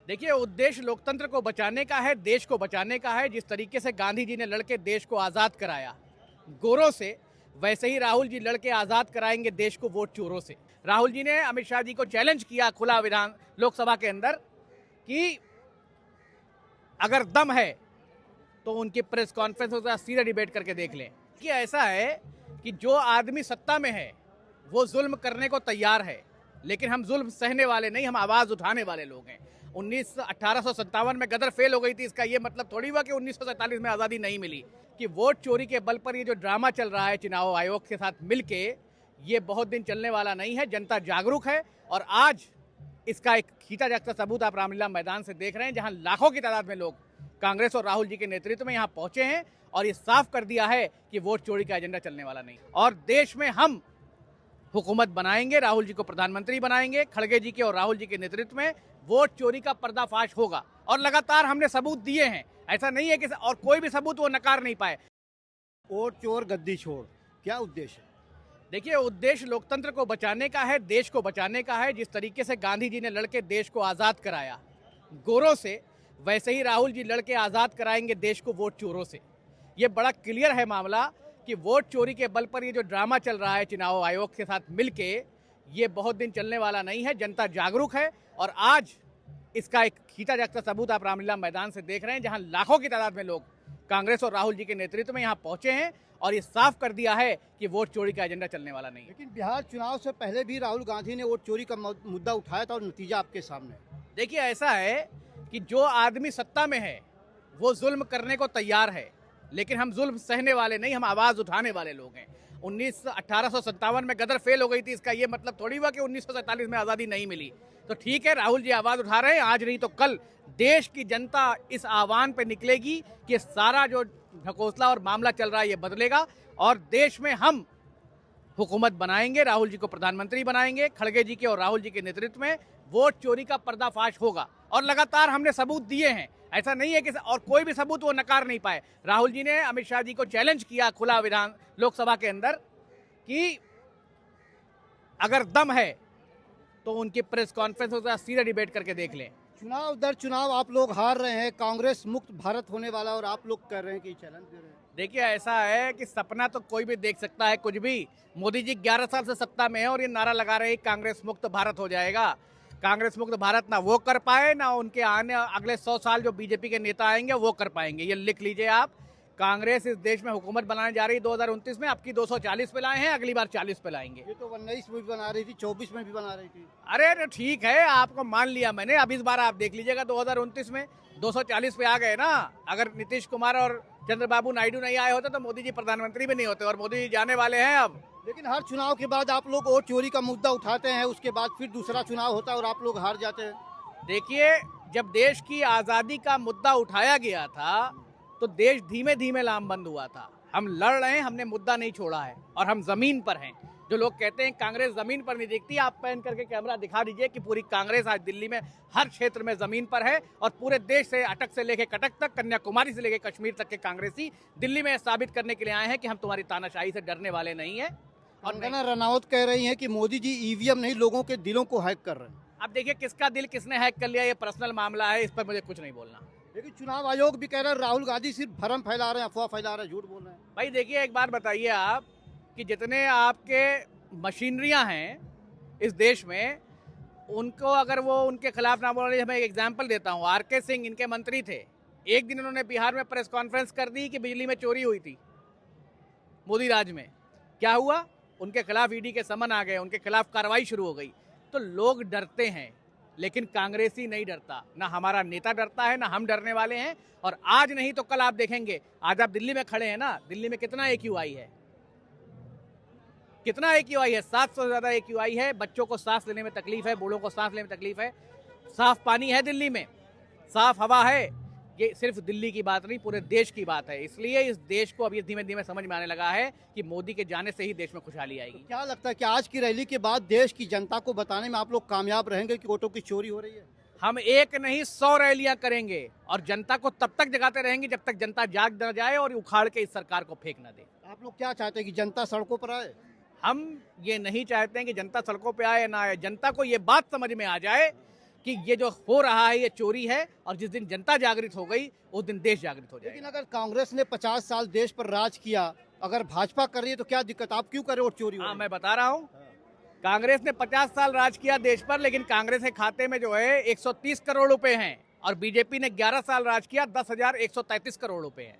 देखिए, उद्देश्य लोकतंत्र को बचाने का है, देश को बचाने का है। जिस तरीके से गांधी जी ने लड़के देश को आज़ाद कराया गोरों से, वैसे ही राहुल जी लड़के आज़ाद कराएंगे देश को वोट चोरों से। राहुल जी ने अमित शाह जी को चैलेंज किया खुला विधान लोकसभा के अंदर कि अगर दम है तो उनकी प्रेस कॉन्फ्रेंस होता है, सीधा डिबेट करके देख लें कि ऐसा है कि जो आदमी सत्ता में है वो जुल्म करने को तैयार है, लेकिन हम जुल्म सहने वाले नहीं, हम आवाज़ उठाने वाले लोग हैं। 1857 में गदर फेल हो गई थी, इसका ये मतलब थोड़ी हुआ कि 1947 में आज़ादी नहीं मिली। कि वोट चोरी के बल पर ये जो ड्रामा चल रहा है चुनाव आयोग के साथ मिलके, ये बहुत दिन चलने वाला नहीं है। जनता जागरूक है और आज इसका एक खींचा जाता सबूत आप रामलीला मैदान से देख रहे हैं, जहां लाखों की तादाद में लोग कांग्रेस और राहुल जी के नेतृत्व में यहां पहुंचे हैं और ये साफ कर दिया है कि वोट चोरी का एजेंडा चलने वाला नहीं। और देश में हम हुकूमत बनाएंगे, राहुल जी को प्रधानमंत्री बनाएंगे, खड़गे जी के और राहुल जी के नेतृत्व में वोट चोरी का पर्दाफाश होगा। और लगातार हमने सबूत दिए हैं, ऐसा नहीं है कि और कोई भी सबूत वो नकार नहीं पाए। वोट चोर गद्दी छोड़, क्या उद्देश्य है? देखिए, उद्देश्य लोकतंत्र को बचाने का है, देश को बचाने का है। जिस तरीके से गांधी जी ने लड़के देश को आज़ाद कराया गोरों से, वैसे ही राहुल जी लड़के आज़ाद कराएंगे देश को वोट चोरों से। ये बड़ा क्लियर है मामला कि वोट चोरी के बल पर ये जो ड्रामा चल रहा है चुनाव आयोग के साथ मिलके, ये बहुत दिन चलने वाला नहीं है। जनता जागरूक है और आज इसका एक खींचा जाता सबूत आप रामलीला मैदान से देख रहे हैं, जहां लाखों की तादाद में लोग कांग्रेस और राहुल जी के नेतृत्व में यहां पहुंचे हैं और ये साफ कर दिया है कि वोट चोरी का एजेंडा चलने वाला नहीं है। लेकिन बिहार चुनाव से पहले भी राहुल गांधी ने वोट चोरी का मुद्दा उठाया था और नतीजा आपके सामने है। देखिए, ऐसा है कि जो आदमी सत्ता में है वो जुल्म करने को तैयार है, लेकिन हम जुल्म सहने वाले नहीं, हम आवाज़ उठाने वाले लोग हैं। 1857 में गदर फेल हो गई थी, इसका ये मतलब थोड़ी हुआ कि 1947 में आज़ादी नहीं मिली। तो ठीक है, राहुल जी आवाज़ उठा रहे हैं, आज नहीं तो कल देश की जनता इस आह्वान पे निकलेगी कि सारा जो ढकोसला और मामला चल रहा है ये बदलेगा और देश में हम हुकूमत बनाएंगे, राहुल जी को प्रधानमंत्री बनाएंगे, खड़गे जी के और राहुल जी के नेतृत्व में वोट चोरी का पर्दाफाश होगा। और लगातार हमने सबूत दिए हैं, ऐसा नहीं है कि और कोई भी सबूत वो नकार नहीं पाए। राहुल जी ने अमित शाह जी को चैलेंज किया खुला विधान लोकसभा के अंदर कि अगर दम है तो उनकी प्रेस कॉन्फ्रेंस होता है, सीधा डिबेट करके देख लें। चुनाव दर चुनाव आप लोग हार रहे हैं, कांग्रेस मुक्त भारत होने वाला और आप लोग कह रहे हैं कि चैलेंज दे रहे हैं। देखिए, ऐसा है कि सपना तो कोई भी देख सकता है, कुछ भी। मोदी जी 11 साल से सत्ता में है और ये नारा लगा रहे हैं कांग्रेस मुक्त भारत हो जाएगा। कांग्रेस मुक्त भारत ना वो कर पाए, ना उनके आने अगले 100 साल जो बीजेपी के नेता आएंगे वो कर पाएंगे। ये लिख लीजिए आप। कांग्रेस इस देश में हुकूमत बनाने जा रही है 2029 में, अब की 240 पे लाए हैं, अगली बार 40 पे लाएंगे। ये तो 19 में भी बना रही थी, 24 में भी बना रही थी। अरे तो ठीक है, आपको मान लिया मैंने। अब इस बार आप देख लीजिएगा 2029 में 240 पे आ गए ना। अगर नीतीश कुमार और चंद्रबाबू नायडू नहीं आए होते तो मोदी जी प्रधानमंत्री भी नहीं होते, और मोदी जी जाने वाले हैं अब। लेकिन हर चुनाव के बाद आप लोग वोट चोरी का मुद्दा उठाते हैं, उसके बाद फिर दूसरा चुनाव होता है और आप लोग हार जाते हैं। देखिए, जब देश की आज़ादी का मुद्दा उठाया गया था तो देश धीमे धीमे लामबंद हुआ था। हम लड़ रहे हैं, हमने मुद्दा नहीं छोड़ा है और हम जमीन पर हैं। जो लोग कहते हैं कांग्रेस जमीन पर नहीं दिखती, आप पैन करके कैमरा दिखा दीजिए कि पूरी कांग्रेस आज दिल्ली में हर क्षेत्र में जमीन पर है और पूरे देश से अटक से लेके कटक तक, कन्याकुमारी से लेके कश्मीर तक के कांग्रेसी दिल्ली में साबित करने के लिए आए हैं कि हम तुम्हारी तानाशाही से डरने वाले नहीं है। और कंगना रनौत कह रही हैं कि मोदी जी ईवीएम नहीं, लोगों के दिलों को हैक कर रहे हैं। अब देखिए, किसका दिल किसने हैक कर लिया ये पर्सनल मामला है, इस पर मुझे कुछ नहीं बोलना। लेकिन चुनाव आयोग भी कह रहा है राहुल गांधी सिर्फ भ्रम फैला रहे हैं, अफवाह फैला रहे हैं, झूठ बोल रहे हैं। भाई देखिए, एक बात बताइए आप कि जितने आपके मशीनरियां हैं इस देश में, उनको अगर वो उनके खिलाफ ना बोल रही, मैं एक एग्जांपल देता हूँ। आरके सिंह इनके मंत्री थे, एक दिन उन्होंने बिहार में प्रेस कॉन्फ्रेंस कर दी कि बिजली में चोरी हुई थी मोदी राज में। क्या हुआ? उनके खिलाफ ईडी के समन आ गए, उनके खिलाफ कार्रवाई शुरू हो गई। तो लोग डरते हैं, लेकिन कांग्रेसी नहीं डरता, ना हमारा नेता डरता है, ना हम डरने वाले हैं। और आज नहीं तो कल आप देखेंगे। आज आप दिल्ली में खड़े हैं ना, दिल्ली में कितना AQI है, कितना AQI है? 700 से ज़्यादा AQI है। बच्चों को सांस लेने में तकलीफ है, बूढ़ों को सांस लेने में तकलीफ है। साफ पानी है दिल्ली में, साफ हवा है। ये सिर्फ दिल्ली की बात नहीं, पूरे देश की बात है। इसलिए इस देश को अब ये धीमे धीमे समझ में आने लगा है कि मोदी के जाने से ही देश में खुशहाली आएगी। क्या लगता है कि आज की रैली के बाद देश की जनता को बताने में आप लोग कामयाब रहेंगे कि वोटों की चोरी हो रही है? हम एक नहीं 100 रैलियां करेंगे और जनता को तब तक जगाते रहेंगे जब तक जनता जाग न जाए और उखाड़ के इस सरकार को फेंक न दे। आप लोग क्या चाहते हैं कि जनता सड़कों पर आए? हम ये नहीं चाहते हैं कि जनता सड़कों पे आए ना आए। जनता को ये बात समझ में आ जाए कि ये जो हो रहा है ये चोरी है, और जिस दिन जनता जागृत हो गई उस दिन देश जागृत हो लेकिन जाएगा। अगर कांग्रेस ने 50 साल देश पर राज किया, अगर भाजपा कर रही है तो क्या दिक्कत, आप क्यों कर रहे हो वोट चोरी हो हाँ, रही है? मैं बता रहा हूँ, कांग्रेस ने 50 साल राज किया देश पर, लेकिन कांग्रेस के खाते में जो है 130 करोड़ रुपए हैं, और बीजेपी ने 11 साल राज किया, 10,133 करोड़ रुपए हैं।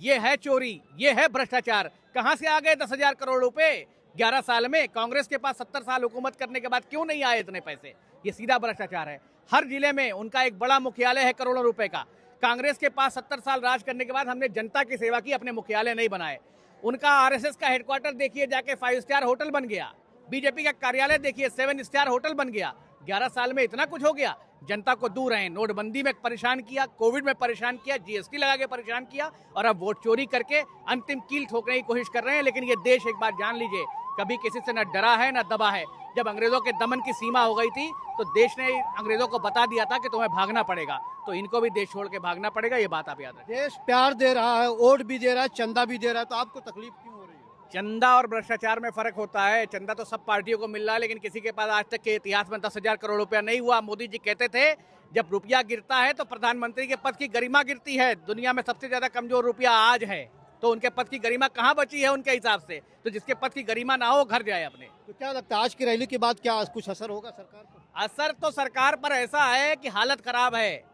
ये है चोरी, ये है भ्रष्टाचार। कहां से आ गए 10,000 करोड़ रुपए 11 साल में? कांग्रेस के पास 70 साल हुकूमत करने के बाद क्यों नहीं आए इतने पैसे? ये सीधा भ्रष्टाचार है। हर जिले में उनका एक बड़ा मुख्यालय है करोड़ों रुपए का। कांग्रेस के पास 70 साल राज करने के बाद हमने जनता की सेवा की, अपने मुख्यालय नहीं बनाए। उनका आरएसएस का हेडक्वार्टर देखिए, जाके 5 स्टार होटल बन गया। बीजेपी का कार्यालय देखिए, 7 स्टार होटल बन गया। 11 साल में इतना कुछ हो गया। जनता को दूर रहे, नोटबंदी में परेशान किया, कोविड में परेशान किया, जीएसटी लगा के परेशान किया, और अब वोट चोरी करके अंतिम कील ठोकने की कोशिश कर रहे हैं। लेकिन ये देश, एक बात जान लीजिए, कभी किसी से न डरा है न दबा है। जब अंग्रेजों के दमन की सीमा हो गई थी तो देश ने अंग्रेजों को बता दिया था कि तुम्हें भागना पड़ेगा, तो इनको भी देश छोड़ के भागना पड़ेगा। ये बात आप याद रखें। देश प्यार दे रहा है, वोट भी दे रहा है, चंदा भी दे रहा है, तो आपको तकलीफ क्यों हो रही है? चंदा और भ्रष्टाचार में फर्क होता है। चंदा तो सब पार्टियों को मिल रहा है, लेकिन किसी के पास आज तक के इतिहास में 10,000 करोड़ रुपया नहीं हुआ। मोदी जी कहते थे जब रुपया गिरता है तो प्रधानमंत्री के पद की गरिमा गिरती है। दुनिया में सबसे ज्यादा कमजोर रुपया आज है, तो उनके पद की गरिमा कहाँ बची है उनके हिसाब से? तो जिसके पद की गरिमा ना हो, घर जाए अपने। तो क्या लगता है आज की रैली के बाद क्या कुछ असर होगा सरकार पर? असर तो सरकार पर ऐसा है कि हालत खराब है।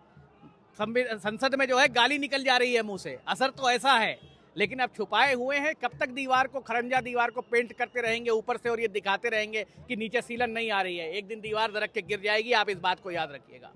संसद में जो है गाली निकल जा रही है मुंह से। असर तो ऐसा है, लेकिन अब छुपाए हुए हैं। कब तक दीवार को, खरंजा दीवार को पेंट करते रहेंगे ऊपर से, और ये दिखाते रहेंगे कि नीचे सीलन नहीं आ रही है? एक दिन दीवार दरक के गिर जाएगी, आप इस बात को याद रखिएगा।